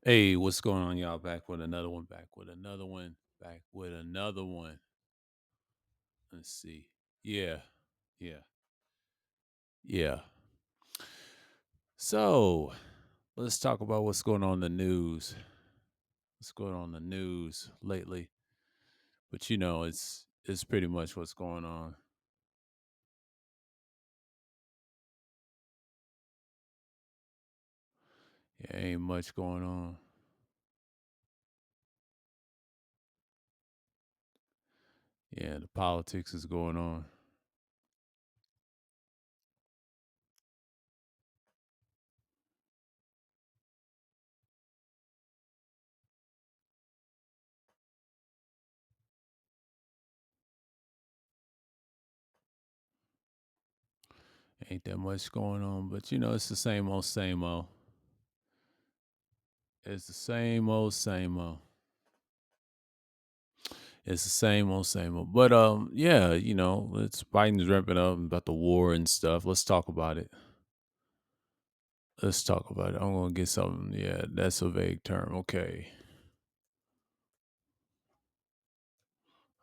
Hey, what's going on, y'all? Back with another one, back with another one. Let's see. Yeah, yeah, yeah. So let's talk about what's going on in the news. What's going on in the news lately? But it's pretty much what's going on. Yeah, ain't much going on. Yeah, the politics is going on. Ain't that much going on, but it's the same old, same old. It's the same old, same old. It's the same old, same old. But yeah, it's Biden's ramping up about the war and stuff. Let's talk about it. Let's talk about it. I'm gonna get something. Yeah, that's a vague term. Okay,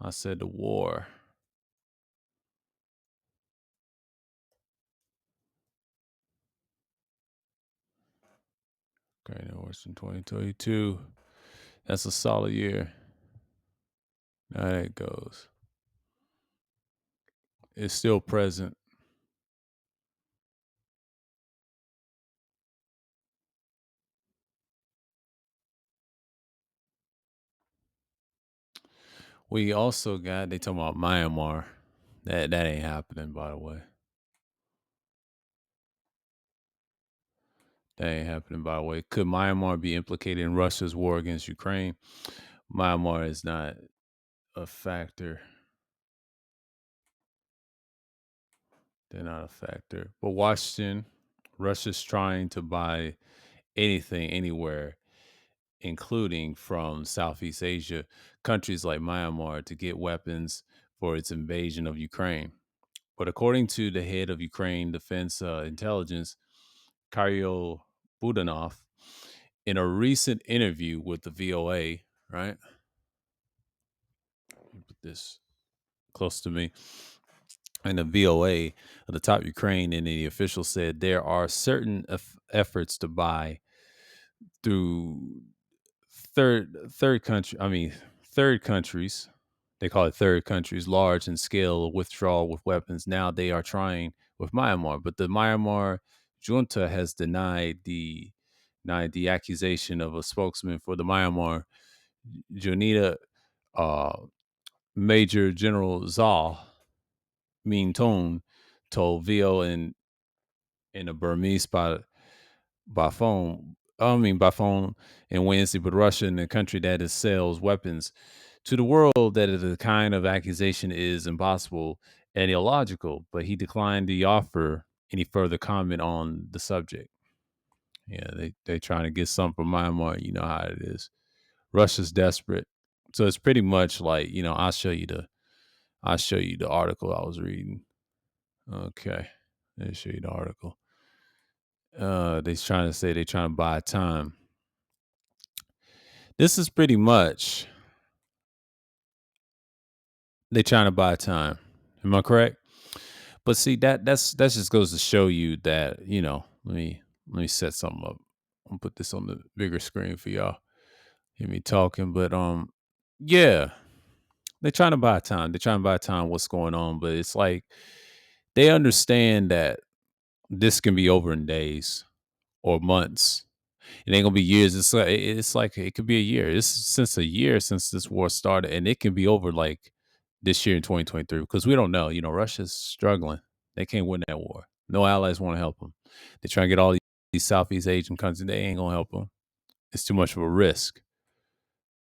I said the war. Okay, no worse than 2022. That's a solid year. Now that it goes. It's still present. We also got they talking about Myanmar. That ain't happening, by the way. That ain't happening, by the way. Could Myanmar be implicated in Russia's war against Ukraine? Myanmar is not a factor. They're not a factor. But Washington, Russia's trying to buy anything, anywhere, including from Southeast Asia, countries like Myanmar, to get weapons for its invasion of Ukraine. But according to the head of Ukraine Defense Intelligence, Kirill Budanov, in a recent interview with the VOA, right? Let me put this close to me. And the VOA, the top Ukraine and the official said there are certain efforts to buy through third country. I mean, third countries. They call it third countries, large in scale of withdrawal with weapons. Now they are trying with Myanmar, but the Myanmar junta has denied the accusation of a spokesman for the Myanmar Junita, uh, Major General Zal Min Tone, told VO in a Burmese by phone. I mean, by phone and Wednesday, but Russia, in the country that is sells weapons to the world, that the kind of accusation is impossible and illogical. But he declined to offer any further comment on the subject. Yeah, they trying to get something from Myanmar. You know how it is. Russia's desperate, so it's pretty much like I'll show you the article I was reading. Okay, let me show you the article. They're trying to say they're trying to buy time. This is pretty much they trying to buy time. Am I correct? But see that just goes to show you that let me set something up. I'll put this on the bigger screen for y'all. Hear me talking, but yeah, they're trying to buy time. They're trying to buy time. What's going on? But it's like they understand that this can be over in days or months. It ain't gonna be years. It's like it could be a year. It's since a year since this war started, and it can be over like this year in 2023 because we don't know. Russia's struggling. They can't win that war. No allies want to help them. They try to get all these Southeast Asian countries. They ain't gonna help them. It's too much of a risk.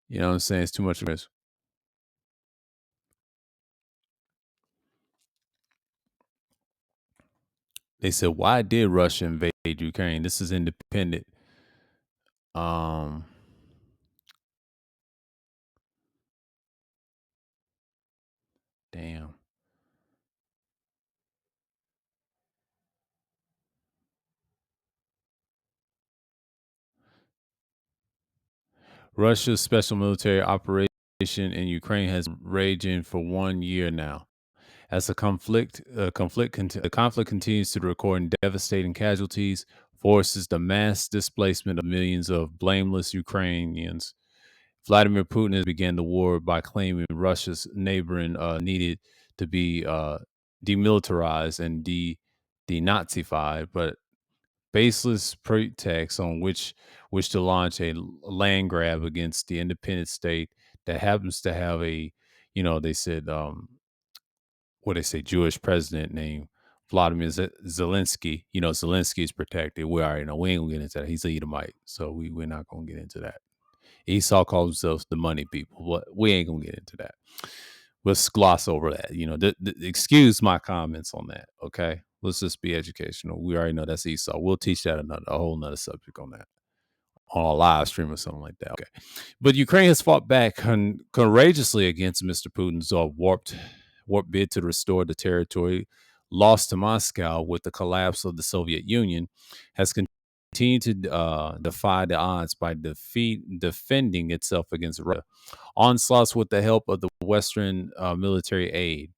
You know what I'm saying? It's too much of a risk. They said, why did Russia invade Ukraine? This is independent. Um, damn. Russia's special military operation in Ukraine has been raging for 1 year now. As the conflict continues to record devastating casualties, forces the mass displacement of millions of blameless Ukrainians. Vladimir Putin has begun the war by claiming Russia's neighboring needed to be demilitarized and denazified, but baseless pretext on which to launch a land grab against the independent state that happens to have a, they said, what they say, Jewish president named Vladimir Zelensky. Zelensky is protected. We already know. We ain't gonna get into that. He's a Edomite, so we're not gonna get into that. Esau calls themselves the money people, but we ain't gonna get into that. Let's gloss over that. Excuse my comments on that. Okay, let's just be educational. We already know that's Esau. We'll teach that a whole nother subject on that on a live stream or something like that. Okay, but Ukraine has fought back courageously against Mr. Putin's warped bid to restore the territory lost to Moscow with the collapse of the Soviet Union. Has continued to defy the odds by defending itself against Russia. Onslaughts with the help of the Western military aid.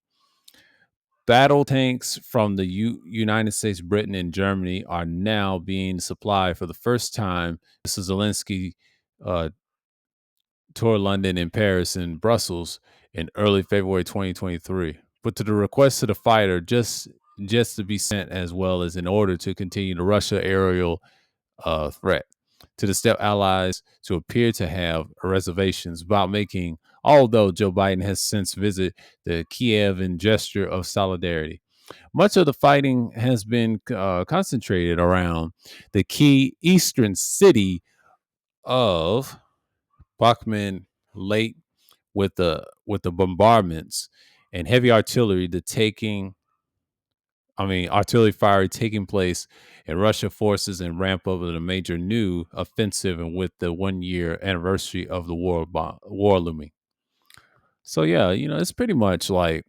Battle tanks from the United States, Britain, and Germany are now being supplied for the first time. Mr. Zelensky uh, toured London and Paris and Brussels in early February 2023. But to the request of the fighter, just to be sent as well as in order to continue the Russia aerial threat. To the step allies to appear to have reservations about making, although Joe Biden has since visited the Kiev in gesture of solidarity. Much of the fighting has been concentrated around the key eastern city of Bakhmut, late with the bombardments and heavy artillery artillery fire taking place and Russia forces and ramp up with a major new offensive and with the 1 year anniversary of the war looming. So yeah, it's pretty much like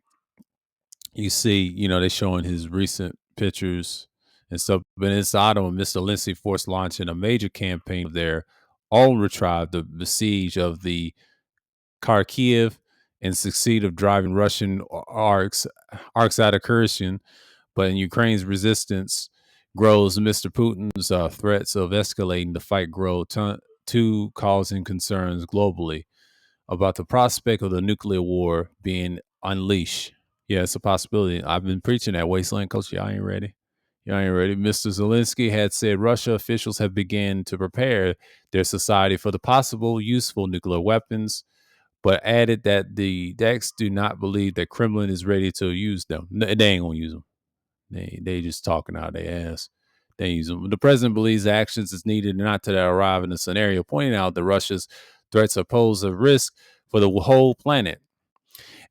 you see, they're showing his recent pictures and stuff. But it's autumn, Mr. Lindsay forced launching a major campaign of their own retrieve the besiege of the Kharkiv and succeed of driving Russian arcs out of Kherson. But in Ukraine's resistance grows, Mr. Putin's threats of escalating the fight grow to causing concerns globally about the prospect of the nuclear war being unleashed. Yeah, it's a possibility. I've been preaching that wasteland coach. Y'all ain't ready. Y'all ain't ready. Mr. Zelensky had said Russia officials have begun to prepare their society for the possible useful nuclear weapons, but added that the Decks do not believe that Kremlin is ready to use them. They ain't gonna use them. They just talking out their ass. They use them. The president believes actions is needed not to arrive in a scenario, pointing out that Russia's threats pose a risk for the whole planet,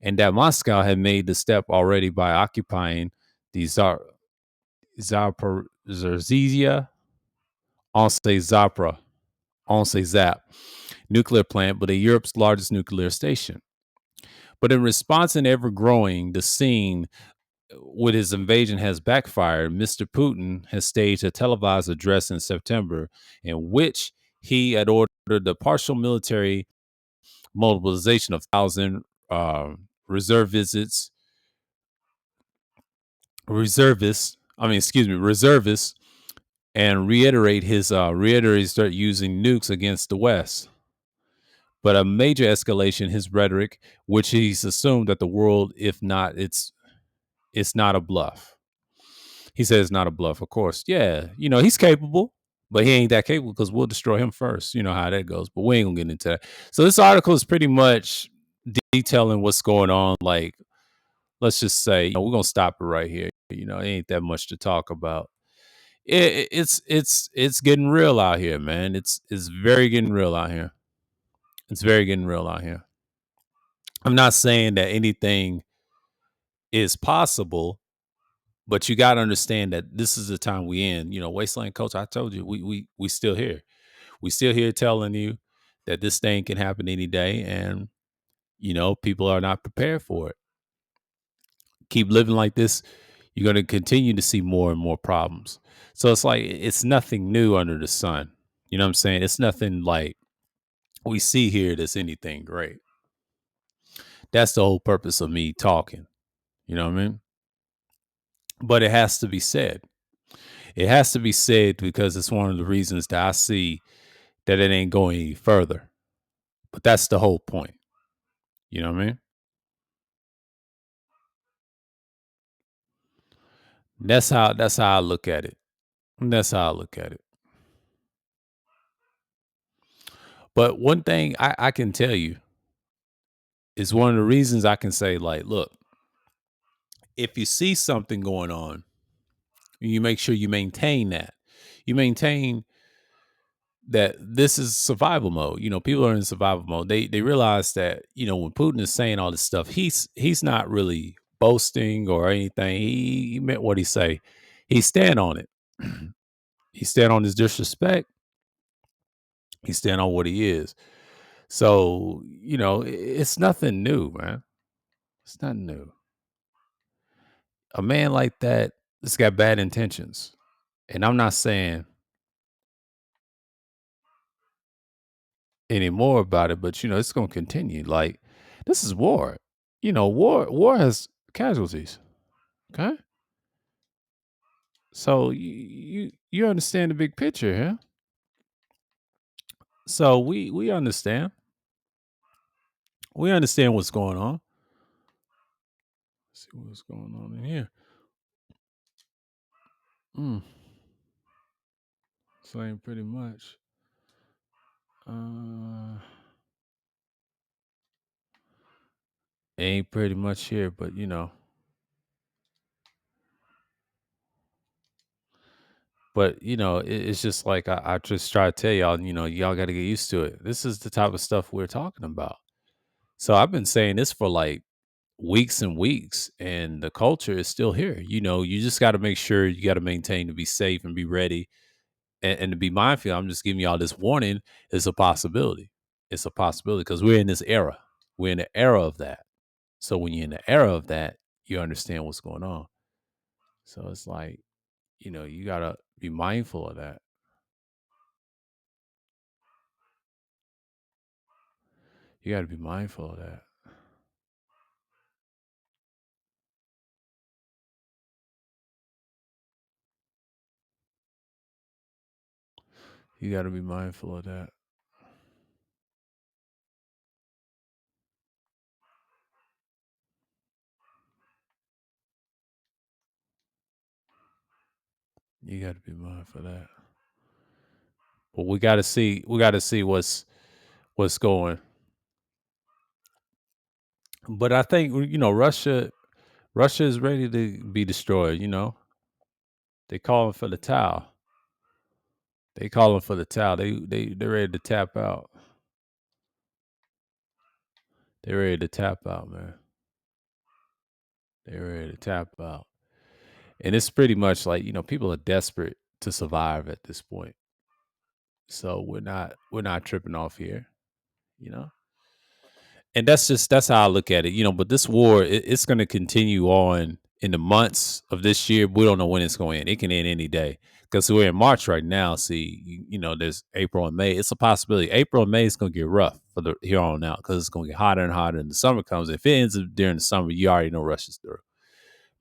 and that Moscow had made the step already by occupying the Zaporizhia, on say Zapra, on say Zap nuclear plant, but Europe's largest nuclear station. But in response and ever growing, the scene with his invasion has backfired. Mr. Putin has staged a televised address in September in which he had ordered the partial military mobilization of 1,000 uh, reserve visits, reservists, and reiterate start using nukes against the West. But a major escalation, his rhetoric, which he's assumed that the world, if not, it's not a bluff. He says it's not a bluff, of course. Yeah, he's capable, but he ain't that capable because we'll destroy him first. You know how that goes, but we ain't gonna get into that. So this article is pretty much detailing what's going on. Like, let's just say, we're gonna stop it right here. It ain't that much to talk about. It's getting real out here, man. It's very getting real out here. It's very getting real out here. I'm not saying that anything is possible, but you got to understand that this is the time we in. Wasteland Coach, I told you, we still here. We still here telling you that this thing can happen any day, and people are not prepared for it. Keep living like this, you're going to continue to see more and more problems. So it's like it's nothing new under the sun. You know what I'm saying? It's nothing like we see here that's anything great. That's the whole purpose of me talking. You know what I mean? But it has to be said. It has to be said because it's one of the reasons that I see that it ain't going any further. But that's the whole point. You know what I mean? That's how I look at it. That's how I look at it. But one thing I can tell you is one of the reasons I can say, like, look, if you see something going on, you make sure you maintain that. You maintain that this is survival mode. You know, people are in survival mode. They realize that, when Putin is saying all this stuff, he's not really boasting or anything. He meant what he say. He stand on it. He stand on his disrespect. He stand on what he is. So, it's nothing new, man. It's nothing new. A man like that has got bad intentions. And I'm not saying any more about it, but it's gonna continue. Like, this is war. War has casualties. Okay. So you understand the big picture here. So we understand. We understand what's going on. Let's see what's going on in here. Mm, same pretty much. Uh ain't pretty much here, but it's just like I just try to tell y'all, y'all got to get used to it. This is the type of stuff we're talking about. So I've been saying this for like weeks and weeks, and the culture is still here. You just got to make sure you got to maintain to be safe and be ready, and to be mindful. I'm just giving y'all this warning. It's a possibility. It's a possibility because we're in this era. We're in the era of that. So when you're in the era of that, you understand what's going on. So it's like, you got to be mindful of that. You got to be mindful of that. You got to be mindful of that. You got to be mindful of that. But we got to see. We got to see what's going. But I think Russia is ready to be destroyed. They calling for the towel. They calling for the towel. They're ready to tap out. They're ready to tap out, man. They're ready to tap out. And it's pretty much like, people are desperate to survive at this point. So we're not tripping off here, you know? And that's how I look at it, but this war, it's gonna continue on in the months of this year. We don't know when it's going to end. It can end any day. Because we're in March right now. See, there's April and May. It's a possibility. April and May is gonna get rough for the here on out because it's gonna get hotter and hotter and the summer comes. If it ends up during the summer, you already know Russia's through.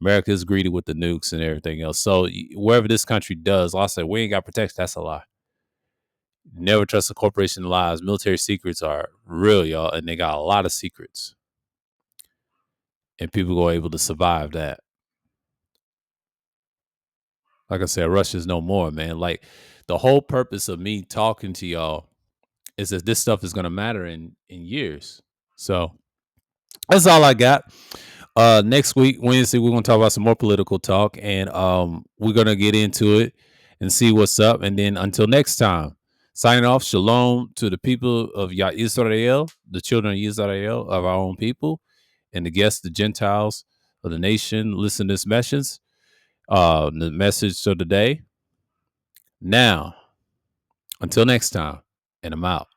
America is greedy with the nukes and everything else. So wherever this country does, like I said, we ain't got protection. That's a lie. Never trust a corporation lies. Military secrets are real, y'all, and they got a lot of secrets. And people go able to survive that. Like I said, Russia's no more, man. Like the whole purpose of me talking to y'all is that this stuff is gonna matter in years. So that's all I got. Next week, Wednesday, we're gonna talk about some more political talk, and we're gonna get into it and see what's up. And then until next time, signing off. Shalom to the people of Israel, the children of Israel, of our own people, and the guests, the Gentiles of the nation. Listen to this message. The message of the day. Now, until next time, and I'm out.